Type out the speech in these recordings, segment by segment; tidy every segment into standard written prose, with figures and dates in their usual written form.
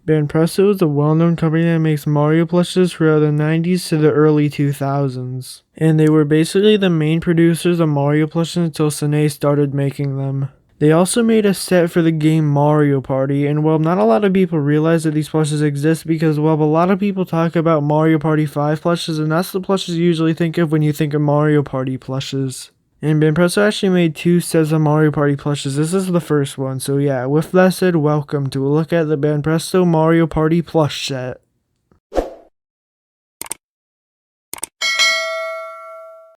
Banpresto is a well-known company that makes Mario plushes throughout the 90s to the early 2000s. And they were basically the main producers of Mario plushes until Sine started making them. They also made a set for the game Mario Party, and well, not a lot of people realize that these plushes exist because, well, a lot of people talk about Mario Party 5 plushes, and that's the plushes you usually think of when you think of Mario Party plushes. And Banpresto actually made 2 sets of Mario Party plushes. This is the first one, so yeah, with that said, welcome to a look at the Banpresto Mario Party plush set.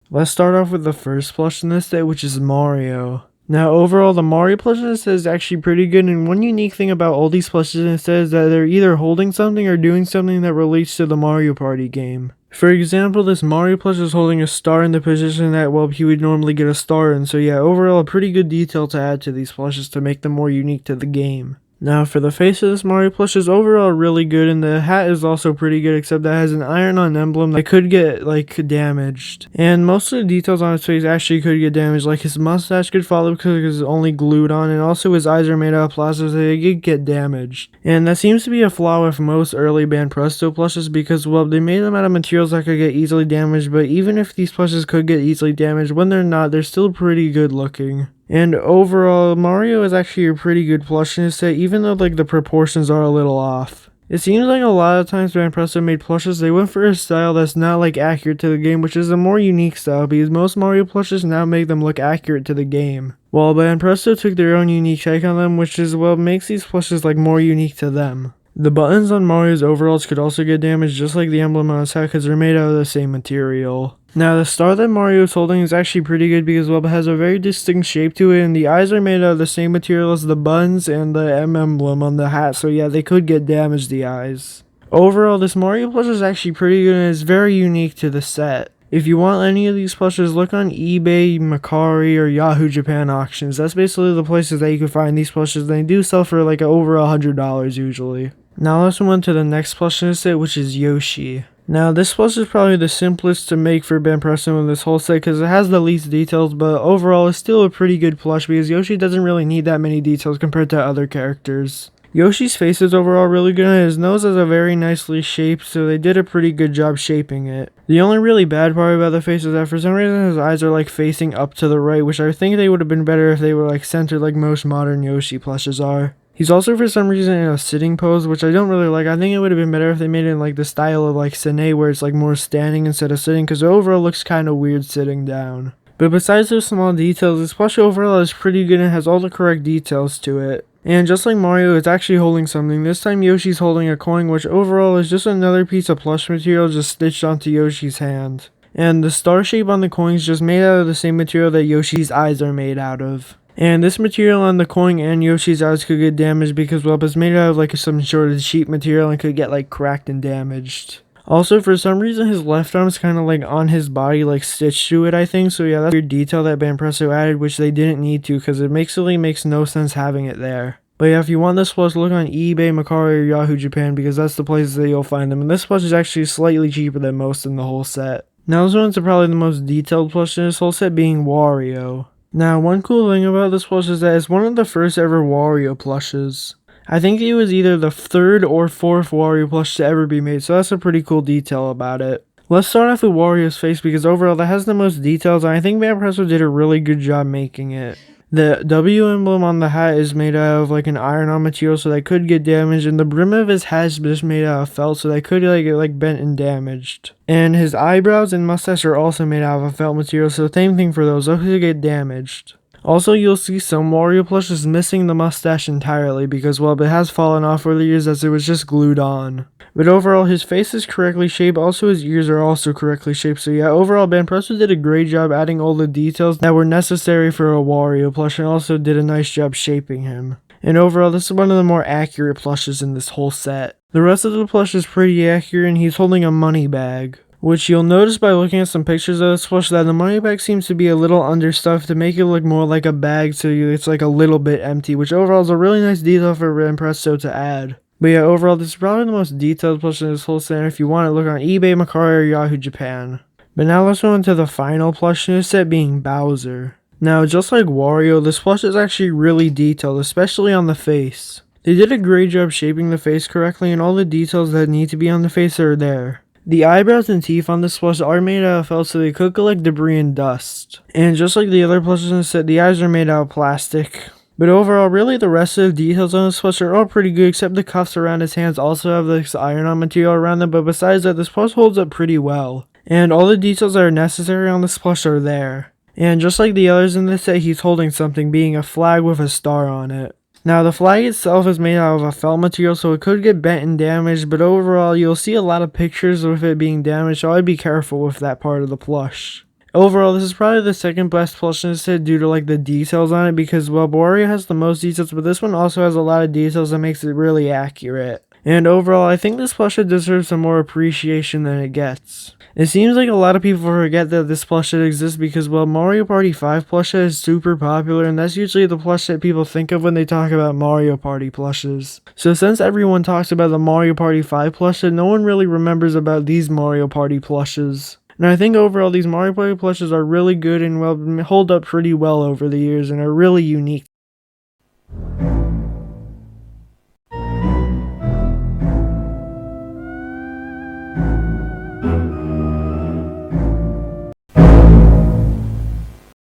Let's start off with the first plush in this set, which is Mario. Now, overall, the Mario plush in this set is actually pretty good, and one unique thing about all these plushes in this set is that they're either holding something or doing something that relates to the Mario Party game. For example, this Mario plush is holding a star in the position that, well, he would normally get a star in, so yeah, overall, a pretty good detail to add to these plushes to make them more unique to the game. Now, for the face of this Mario plush is overall really good, and the hat is also pretty good, except that it has an iron-on emblem that could get, damaged. And most of the details on his face actually could get damaged, like his mustache could fall because it's only glued on, and also his eyes are made out of plastic, so they could get damaged. And that seems to be a flaw with most early Banpresto plushes because, well, they made them out of materials that could get easily damaged, but even if these plushes could get easily damaged, when they're not, they're still pretty good looking. And overall, Mario is actually a pretty good plush in his set, even though the proportions are a little off. It seems like a lot of times Banpresto made plushes, they went for a style that's not accurate to the game, which is a more unique style because most Mario plushes now make them look accurate to the game. While Banpresto took their own unique take on them, which is what makes these plushes more unique to them. The buttons on Mario's overalls could also get damaged just like the emblem on his hat because they're made out of the same material. Now the star that Mario is holding is actually pretty good because, well, it has a very distinct shape to it, and the eyes are made out of the same material as the buttons and the emblem on the hat, so yeah, they could get damaged, the eyes. Overall, this Mario plush is actually pretty good and is very unique to the set. If you want any of these plushes, look on eBay, Mercari, or Yahoo Japan auctions. That's basically the places that you can find these plushes. They do sell for over $100 usually. Now let's move on to the next plush in the set, which is Yoshi. Now this plush is probably the simplest to make for Banpresto in this whole set because it has the least details, but overall it's still a pretty good plush because Yoshi doesn't really need that many details compared to other characters. Yoshi's face is overall really good and his nose is a very nicely shaped, so they did a pretty good job shaping it. The only really bad part about the face is that for some reason his eyes are facing up to the right, which I think they would have been better if they were centered like most modern Yoshi plushes are. He's also for some reason in a sitting pose, which I don't really like. I think it would have been better if they made it in the style of Sine, where it's more standing instead of sitting, because it overall looks kind of weird sitting down. But besides those small details, this plush overall is pretty good and has all the correct details to it. And just like Mario, it's actually holding something. This time Yoshi's holding a coin, which overall is just another piece of plush material just stitched onto Yoshi's hand. And the star shape on the coin is just made out of the same material that Yoshi's eyes are made out of. And this material on the coin and Yoshi's eyes could get damaged because, well, it's made out of some sort of cheap material and could get cracked and damaged. Also, for some reason, his left arm is kind of on his body, stitched to it, I think. So yeah, that's a weird detail that Banpresto added, which they didn't need to because it basically makes no sense having it there. But yeah, if you want this plush, look on eBay, Mercari, or Yahoo Japan because that's the places that you'll find them. And this plush is actually slightly cheaper than most in the whole set. Now this one's probably the most detailed plush in this whole set, being Wario. Now, one cool thing about this plush is that it's one of the first ever Wario plushes. I think it was either the 3rd or 4th Wario plush to ever be made, so that's a pretty cool detail about it. Let's start off with Wario's face because overall that has the most details, and I think Banpresto did a really good job making it. The W emblem on the hat is made out of an iron-on material, so that could get damaged, and the brim of his hat is just made out of felt, so that could get bent and damaged. And his eyebrows and mustache are also made out of a felt material, so same thing for those could get damaged. Also, you'll see some Wario plushes missing the mustache entirely because, well, it has fallen off over the years as it was just glued on. But overall, his face is correctly shaped, also his ears are also correctly shaped, so yeah, overall, Banpresto did a great job adding all the details that were necessary for a Wario plush and also did a nice job shaping him. And overall, this is one of the more accurate plushes in this whole set. The rest of the plush is pretty accurate and he's holding a money bag, which you'll notice by looking at some pictures of this plush that the money bag seems to be a little understuffed to make it look more like a bag so it's a little bit empty, which overall is a really nice detail for Banpresto to add. But yeah, overall, this is probably the most detailed plush in this whole set, and if you want it, look on eBay, Mercari, or Yahoo Japan. But now let's go into the final plush in this set, being Bowser. Now, just like Wario, this plush is actually really detailed, especially on the face. They did a great job shaping the face correctly, and all the details that need to be on the face are there. The eyebrows and teeth on this plush are made out of felt, so they could collect debris and dust. And just like the other plushes in the set, the eyes are made out of plastic. But overall, really the rest of the details on this plush are all pretty good, except the cuffs around his hands also have this iron-on material around them, but besides that, this plush holds up pretty well. And all the details that are necessary on this plush are there. And just like the others in this set, he's holding something, being a flag with a star on it. Now, the flag itself is made out of a felt material, so it could get bent and damaged, but overall, you'll see a lot of pictures with it being damaged, so I'd be careful with that part of the plush. Overall, this is probably the second best plush in the set due to like the details on it, because well, Wario has the most details, but this one also has a lot of details that makes it really accurate. And overall, I think this plush set deserves some more appreciation than it gets. It seems like a lot of people forget that this plush set exists because, well, Mario Party 5 plush set is super popular, and that's usually the plush set people think of when they talk about Mario Party plushes. So since everyone talks about the Mario Party 5 plush set, no one really remembers about these Mario Party plushes. And I think overall these Mario Party plushes are really good and well hold up pretty well over the years and are really unique.